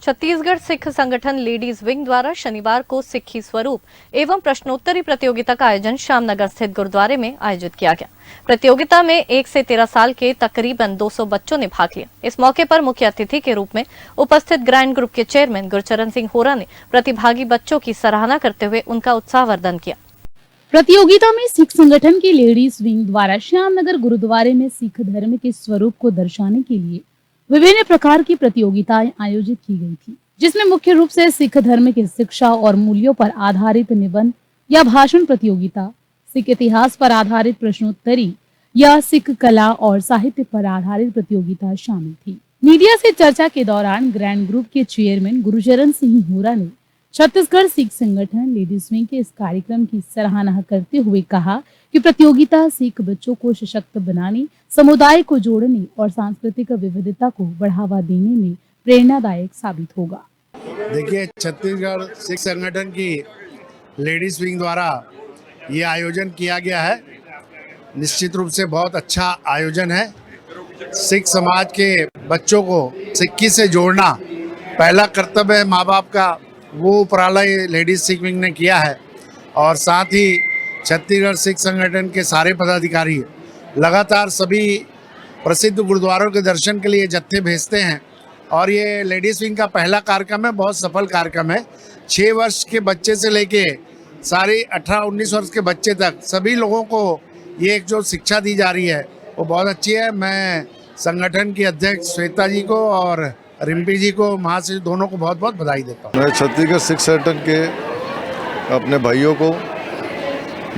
छत्तीसगढ़ सिख संगठन ladies wing द्वारा शनिवार को सिक्खी स्वरूप एवं प्रश्नोत्तरी प्रतियोगिता का आयोजन श्यामनगर स्थित गुरुद्वारे में आयोजित किया गया। प्रतियोगिता में 1 से 13 साल के तकरीबन 200 बच्चों ने भाग लिया। इस मौके पर मुख्य अतिथि के रूप में उपस्थित ग्रैंड ग्रुप के चेयरमैन गुरचरण सिंह होरा ने प्रतिभागी बच्चों की सराहना करते हुए उनका उत्साहवर्धन किया। प्रतियोगिता में सिख संगठन की लेडीज विंग द्वारा श्यामनगर गुरुद्वारे में सिख धर्म के स्वरूप को दर्शाने के लिए विभिन्न प्रकार की प्रतियोगिताएं आयोजित की गई थी, जिसमें मुख्य रूप से सिख धर्म की शिक्षा और मूल्यों पर आधारित निबंध या भाषण प्रतियोगिता, सिख इतिहास पर आधारित प्रश्नोत्तरी या सिख कला और साहित्य पर आधारित प्रतियोगिता शामिल थी। मीडिया से चर्चा के दौरान ग्रैंड ग्रुप के चेयरमैन गुरचरण सिंह होरा ने छत्तीसगढ़ सिख संगठन लेडीज विंग के इस कार्यक्रम की सराहना करते हुए कहा कि प्रतियोगिता सिख बच्चों को सशक्त बनाने, समुदाय को जोड़ने और सांस्कृतिक विविधता को बढ़ावा देने में प्रेरणादायक साबित होगा। देखिए, छत्तीसगढ़ सिख संगठन की लेडीज विंग द्वारा ये आयोजन किया गया है। निश्चित रूप से बहुत अच्छा आयोजन है। सिख समाज के बच्चों को सिक्की से जोड़ना पहला कर्तव्य है माँ बाप का, वो उपरालय लेडीज सिख विंग ने किया है। और साथ ही छत्तीसगढ़ सिख संगठन के सारे पदाधिकारी लगातार सभी प्रसिद्ध गुरुद्वारों के दर्शन के लिए जत्थे भेजते हैं और ये लेडीज विंग का पहला कार्यक्रम है, बहुत सफल कार्यक्रम है। 6 वर्ष के बच्चे से लेके सारे 18-19 वर्ष के बच्चे तक सभी लोगों को ये एक जो शिक्षा दी जा रही है वो बहुत अच्छी है। मैं संगठन की अध्यक्ष श्वेता जी को और रिम्पी जी को, महासचिव दोनों को बहुत बहुत बधाई देता हूँ। मैं छत्तीसगढ़ सिख संगठन के अपने भाइयों को,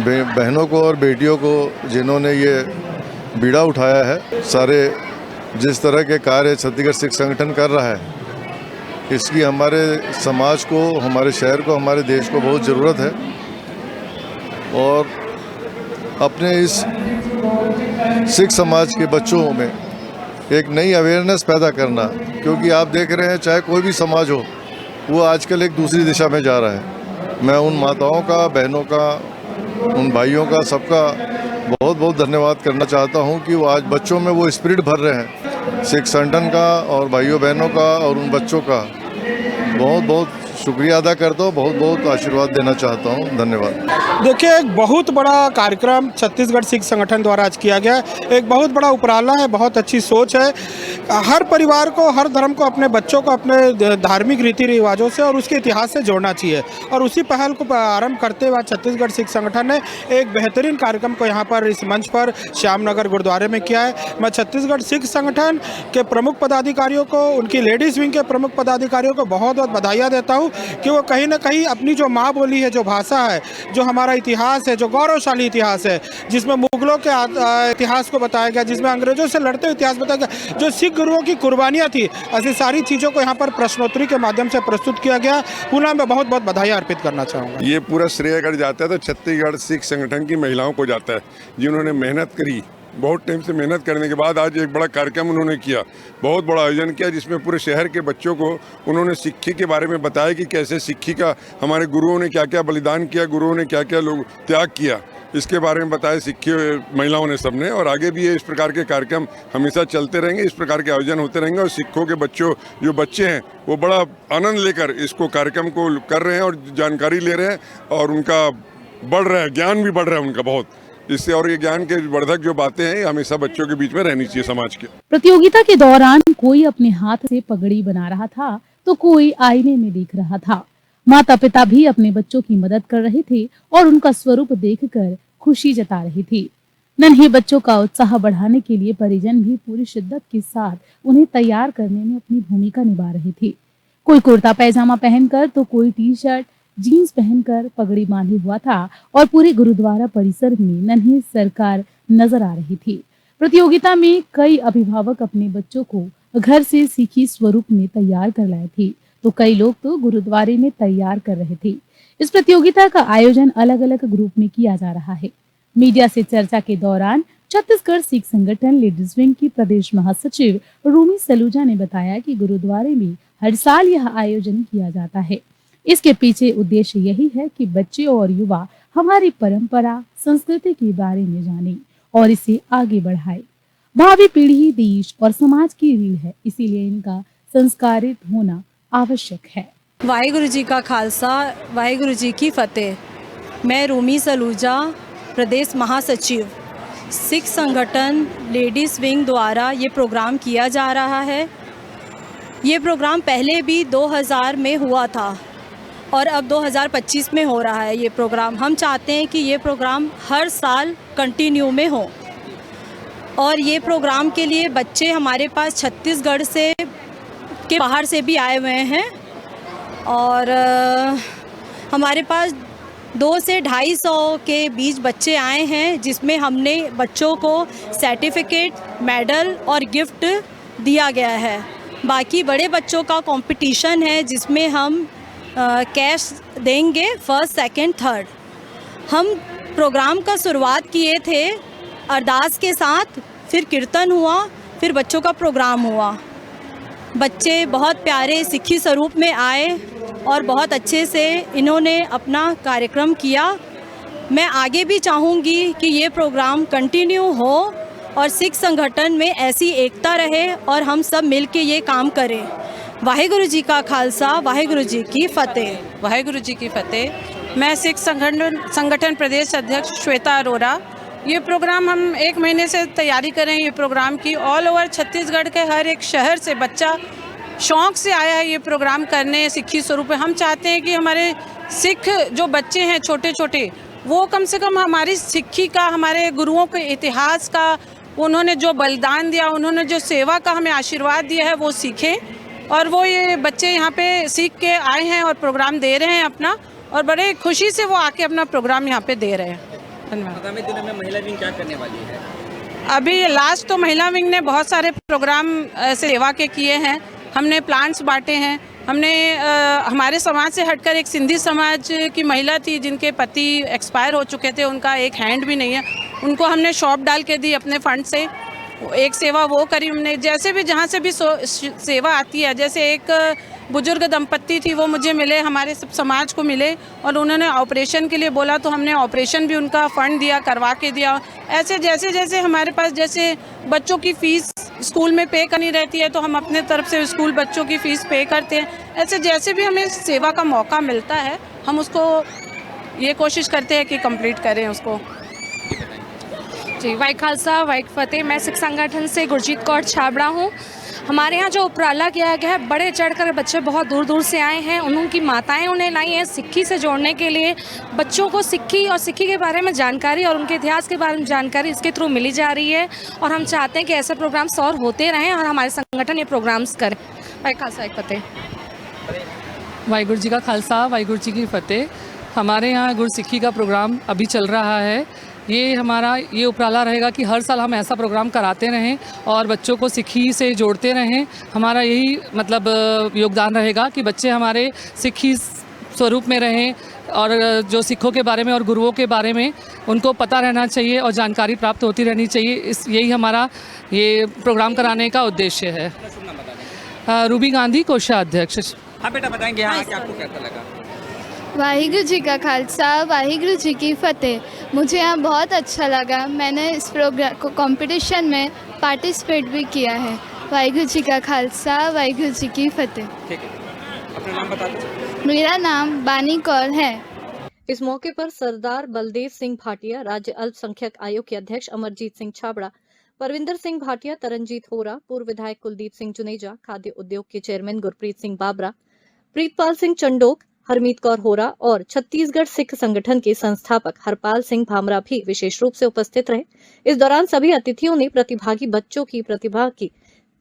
बहनों को और बेटियों को, जिन्होंने ये बीड़ा उठाया है, सारे जिस तरह के कार्य छत्तीसगढ़ सिख संगठन कर रहा है, इसकी हमारे समाज को, हमारे शहर को, हमारे देश को बहुत ज़रूरत है। और अपने इस सिख समाज के बच्चों में एक नई अवेयरनेस पैदा करना, क्योंकि आप देख रहे हैं चाहे कोई भी समाज हो, वो आजकल एक दूसरी दिशा में जा रहा है। मैं उन माताओं का, बहनों का, उन भाइयों का, सबका बहुत बहुत धन्यवाद करना चाहता हूं कि वो आज बच्चों में वो स्पिरिट भर रहे हैं। सिख संगठन का और भाइयों बहनों का और उन बच्चों का बहुत बहुत शुक्रिया अदा करता हूँ, बहुत बहुत आशीर्वाद देना चाहता हूँ। धन्यवाद। देखिए, एक बहुत बड़ा कार्यक्रम छत्तीसगढ़ सिख संगठन द्वारा आज किया गया। एक बहुत बड़ा उपराला है, बहुत अच्छी सोच है। हर परिवार को, हर धर्म को, अपने बच्चों को अपने धार्मिक रीति रिवाजों से और उसके इतिहास से जोड़ना चाहिए। और उसी पहल को आरंभ करते हुए छत्तीसगढ़ सिख संगठन ने एक बेहतरीन कार्यक्रम को यहाँ पर इस मंच पर श्यामनगर गुरुद्वारे में किया है। मैं छत्तीसगढ़ सिख संगठन के प्रमुख पदाधिकारियों को, उनकी लेडीज़ विंग के प्रमुख पदाधिकारियों को बहुत बहुत बधाइयाँ देता हूँ कि वो कहीं ना कहीं अपनी जो माँ बोली है, जो भाषा है, जो हमारा इतिहास है, जो गौरवशाली इतिहास है, जिसमें मुगलों के इतिहास को बताया गया, जिसमें अंग्रेजों से लड़ते हुए इतिहास बताया गया, जो सिख गुरुओं की कुर्बानियाँ थी, ऐसी सारी चीज़ों को यहाँ पर प्रश्नोत्तरी के माध्यम से प्रस्तुत किया गया। पुनः मैं बहुत बहुत बधाई अर्पित करना चाहूँगा। ये पूरा श्रेय अगर जाता है तो छत्तीसगढ़ सिख संगठन की महिलाओं को जाता है, जिन्होंने मेहनत करी। बहुत टाइम से मेहनत करने के बाद आज एक बड़ा कार्यक्रम उन्होंने किया, बहुत बड़ा आयोजन किया, जिसमें पूरे शहर के बच्चों को उन्होंने सिक्खी के बारे में बताया कि कैसे सिक्खी का हमारे गुरुओं ने क्या क्या बलिदान किया, गुरुओं ने क्या क्या लोग त्याग किया, इसके बारे में बताया सिक्खी महिलाओं ने, सबने। और आगे भी ये इस प्रकार के कार्यक्रम हमेशा चलते रहेंगे, इस प्रकार के आयोजन होते रहेंगे। और सिखों के बच्चों, जो बच्चे हैं, वो बड़ा आनंद लेकर इसको कार्यक्रम को कर रहे हैं और जानकारी ले रहे हैं और उनका बढ़ रहा है, ज्ञान भी बढ़ रहा है उनका बहुत इससे। और ये ज्ञान के वर्धक जो बातें हैं हमेशा बच्चों के बीच में रहनी चाहिए समाज के। प्रतियोगिता के दौरान कोई अपने हाथ से पगड़ी बना रहा था तो कोई आईने में देख रहा था। माता पिता भी अपने बच्चों की मदद कर रहे थे और उनका स्वरूप देखकर खुशी जता रही थी। नन्हे बच्चों का उत्साह बढ़ाने के लिए परिजन भी पूरी शिद्दत के साथ उन्हें तैयार करने में अपनी भूमिका निभा रहे थे। कोई कुर्ता पैजामा पहनकर तो कोई टी-शर्ट जीन्स पहनकर पगड़ी बांधे हुआ था और पूरे गुरुद्वारा परिसर में नन्ही सरकार नजर आ रही थी। प्रतियोगिता में कई अभिभावक अपने बच्चों को घर से सिक्खी स्वरूप में तैयार कर लाए थे, तो कई लोग तो गुरुद्वारे में तैयार कर रहे थे। इस प्रतियोगिता का आयोजन अलग अलग ग्रुप में किया जा रहा है। मीडिया से चर्चा के दौरान छत्तीसगढ़ सिख संगठन लेडीज विंग की प्रदेश महासचिव रूमी सलूजा ने बताया कि गुरुद्वारे में हर साल यह आयोजन किया जाता है। इसके पीछे उद्देश्य यही है कि बच्चे और युवा हमारी परंपरा, संस्कृति के बारे में जाने और इसे आगे बढ़ाए। भावी पीढ़ी देश और समाज की रीढ़ है, इसीलिए इनका संस्कारित होना आवश्यक है। वाहिगुरु जी का खालसा, वाहिगुरु जी की फतेह। मैं रूमी सलूजा, प्रदेश महासचिव, सिख संगठन लेडीज़ विंग द्वारा ये प्रोग्राम किया जा रहा है। ये प्रोग्राम पहले भी 2000 में हुआ था और अब 2025 में हो रहा है ये प्रोग्राम। हम चाहते हैं कि ये प्रोग्राम हर साल कंटिन्यू में हो और ये प्रोग्राम के लिए बच्चे हमारे पास छत्तीसगढ़ से के बाहर से भी आए हुए हैं और हमारे पास 200 से 250 के बीच बच्चे आए हैं, जिसमें हमने बच्चों को सर्टिफिकेट, मेडल और गिफ्ट दिया गया है। बाकी बड़े बच्चों का कंपटीशन है जिसमें हम कैश देंगे फर्स्ट, सेकंड, थर्ड। हम प्रोग्राम का शुरुआत किए थे अरदास के साथ, फिर कीर्तन हुआ, फिर बच्चों का प्रोग्राम हुआ। बच्चे बहुत प्यारे सिखी स्वरूप में आए और बहुत अच्छे से इन्होंने अपना कार्यक्रम किया। मैं आगे भी चाहूँगी कि ये प्रोग्राम कंटिन्यू हो और सिख संगठन में ऐसी एकता रहे और हम सब मिल के ये काम करें। वाहिगुरु जी का खालसा, वाहिगुरु जी की फतेह। वाहिगुरु जी की फतेह। मैं सिख संगठन प्रदेश अध्यक्ष श्वेता अरोरा। ये प्रोग्राम हम 1 महीने से तैयारी कर रहे हैं। ये प्रोग्राम की ऑल ओवर छत्तीसगढ़ के हर एक शहर से बच्चा शौक़ से आया है ये प्रोग्राम करने सिक्खी स्वरूप में। हम चाहते हैं कि हमारे सिख जो बच्चे हैं छोटे छोटे, वो कम से कम हमारी सिक्खी का, हमारे गुरुओं के इतिहास का, उन्होंने जो बलिदान दिया, उन्होंने जो सेवा का हमें आशीर्वाद दिया है, वो सीखें। और वो ये बच्चे यहाँ पे सीख के आए हैं और प्रोग्राम दे रहे हैं अपना, और बड़े खुशी से वो आके अपना प्रोग्राम यहाँ पे दे रहे हैं। धन्यवाद। आगामी दिनों में महिला विंग क्या करने वाली है? अभी लास्ट तो महिला विंग ने बहुत सारे प्रोग्राम ऐसे सेवा के किए हैं। हमने प्लांट्स बांटे हैं। हमने हमारे समाज से हटकर एक सिंधी समाज की महिला थी जिनके पति एक्सपायर हो चुके थे, उनका एक हैंड भी नहीं है, उनको हमने शॉप डाल के दी अपने फंड से। एक सेवा वो करी हमने। जैसे भी जहाँ से भी सेवा आती है, जैसे एक बुजुर्ग दंपत्ति थी, वो मुझे मिले, हमारे सब समाज को मिले और उन्होंने ऑपरेशन के लिए बोला, तो हमने ऑपरेशन भी उनका फ़ंड दिया, करवा के दिया। ऐसे जैसे जैसे हमारे पास, जैसे बच्चों की फ़ीस स्कूल में पे करनी रहती है तो हम अपने तरफ से स्कूल बच्चों की फ़ीस पे करते हैं। ऐसे जैसे भी हमें सेवा का मौका मिलता है, हम उसको ये कोशिश करते हैं कि कंप्लीट करें उसको। जी, वाई खालसा, वाई फतेह। मैं सिख संगठन से गुरजीत कौर छाबड़ा हूँ। हमारे यहाँ जो उपराला किया गया है, बड़े चढ़कर बच्चे बहुत दूर दूर से आए हैं। उनकी माताएं उन्हें लाई हैं सिक्खी से जोड़ने के लिए। बच्चों को सिक्खी और सिक्खी के बारे में जानकारी और उनके इतिहास के बारे में जानकारी इसके थ्रू मिली जा रही है और हम चाहते हैं कि ऐसे प्रोग्राम्स और होते रहें और हमारे संगठन ये प्रोग्राम्स करें। वाई खालसा, वाई फतेह। वाहिगुरु जी का खालसा, वाहिगुरु जी की फतेह। हमारे यहाँ गुरसिक्खी का प्रोग्राम अभी चल रहा है। ये हमारा ये उपराला रहेगा कि हर साल हम ऐसा प्रोग्राम कराते रहें और बच्चों को सिक्खी से जोड़ते रहें। हमारा यही मतलब योगदान रहेगा कि बच्चे हमारे सिक्खी स्वरूप में रहें और जो सिखों के बारे में और गुरुओं के बारे में उनको पता रहना चाहिए और जानकारी प्राप्त होती रहनी चाहिए। यही हमारा ये प्रोग्राम कराने का उद्देश्य है। रूबी गांधी, कोषाध्यक्ष। हाँ बेटा, बताएंगे यहाँ क्या आपको कैसा लगा? वाहिगुरु जी का खालसा, वाहिगुरु जी की फतेह। मुझे यहाँ बहुत अच्छा लगा। मैंने इस प्रोग्राम को कंपटीशन में पार्टिसिपेट भी किया है। वाहिगुरु जी का खालसा, वाहिगुरु जी की फतेह। ठीक है, अपना नाम बता दो। मेरा नाम बानी कौर है। इस मौके पर सरदार बलदेव सिंह भाटिया, राज्य अल्पसंख्यक आयोग के अध्यक्ष अमरजीत सिंह छाबड़ा, परविंदर सिंह भाटिया, तरनजीत होरा, पूर्व विधायक कुलदीप सिंह जुनेजा, खाद्य उद्योग के चेयरमैन गुरप्रीत सिंह बाबरा, प्रीतपाल सिंह चंडोक, हरमीत कौर होरा और छत्तीसगढ़ सिख संगठन के संस्थापक हरपाल सिंह भामरा भी विशेष रूप से उपस्थित रहे। इस दौरान सभी अतिथियों ने प्रतिभागी बच्चों की प्रतिभा की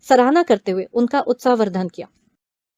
सराहना करते हुए उनका उत्साहवर्धन किया।